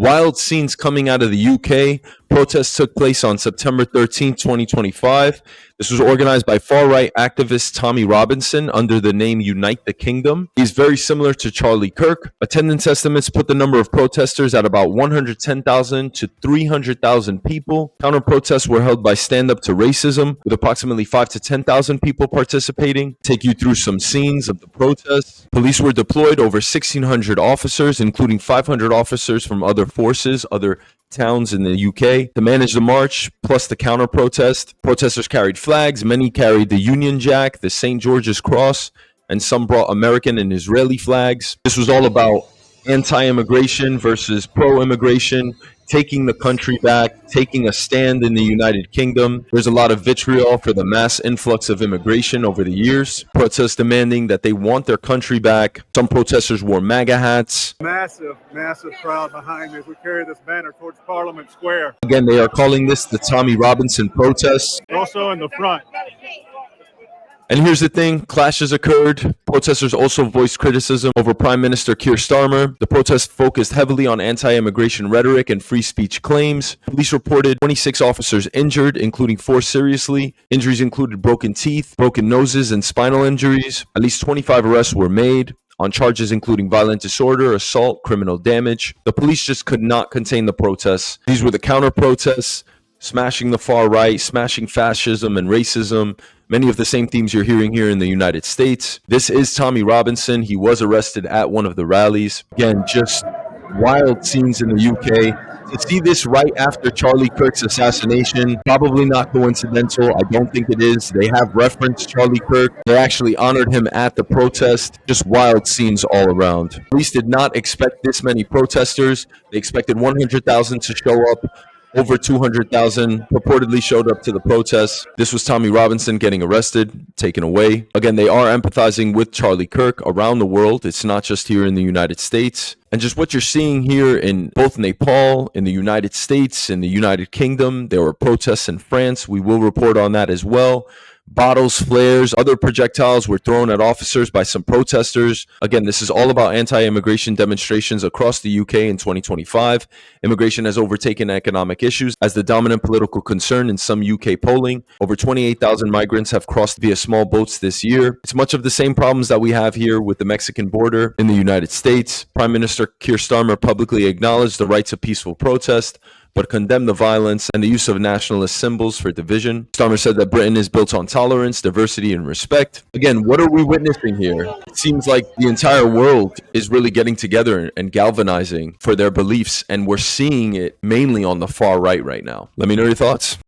Wild scenes coming out of the UK. Protests took place on September 13th, 2025. This was organized by far-right activist Tommy Robinson under the name Unite the Kingdom. He's very similar to Charlie Kirk. Attendance estimates put the number of protesters at about 110,000 to 300,000 people. Counter-protests were held by Stand Up to Racism, with approximately 5 to 10,000 people participating. Take you through some scenes of the protests. Police were deployed, over 1,600 officers, including 500 officers from other forces, other towns in the UK, to manage the march, plus the counter-protest. Protesters carried flags. Many carried the Union Jack, the St. George's Cross, and some brought American and Israeli flags. This was all about anti-immigration versus pro-immigration, taking the country back, taking a stand in the United Kingdom. There's a lot of vitriol for the mass influx of immigration over the years. Protests demanding that they want their country back. Some protesters wore MAGA hats. Massive crowd behind me as we carry this banner towards Parliament Square. Again, they are calling this the Tommy Robinson protests. Also in the front. And here's the thing, clashes occurred. Protesters also voiced criticism over Prime Minister Keir Starmer. The protests focused heavily on anti-immigration rhetoric and free speech claims. Police reported 26 officers injured, including 4 seriously. Injuries included broken teeth, broken noses, and spinal injuries. At least 25 arrests were made on charges including violent disorder, assault, criminal damage. The police just could not contain the protests. These were the counter-protests, smashing the far right, smashing fascism and racism, many of the same themes you're hearing here in the United States. This is Tommy Robinson. He was arrested at one of the rallies. Again, just wild scenes in the UK. To see this right after Charlie Kirk's assassination, probably not coincidental. I don't think it is. They have referenced Charlie Kirk. They actually honored him at the protest. Just wild scenes all around. Police did not expect this many protesters. They expected 100,000 to show up. Over 200,000 purportedly showed up to the protests. This was Tommy Robinson getting arrested, taken away. Again, they are empathizing with Charlie Kirk around the world. It's not just here in the United States. And just what you're seeing here in both Nepal, in the United States, in the United Kingdom. There were protests in France. We will report on that as well. Bottles, flares, other projectiles were thrown at officers by some protesters. Again, this is all about anti-immigration demonstrations across the UK in 2025. Immigration has overtaken economic issues as the dominant political concern in some UK polling. Over 28,000 migrants have crossed via small boats this year. It's much of the same problems that we have here with the Mexican border in the United States. Prime Minister Keir Starmer publicly acknowledged the rights of peaceful protest, but condemned the violence and the use of nationalist symbols for division. Starmer said that Britain is built on tolerance, diversity, and respect. Again, what are we witnessing here? It seems like the entire world is really getting together and galvanizing for their beliefs, and we're seeing it mainly on the far right now. Let me know your thoughts.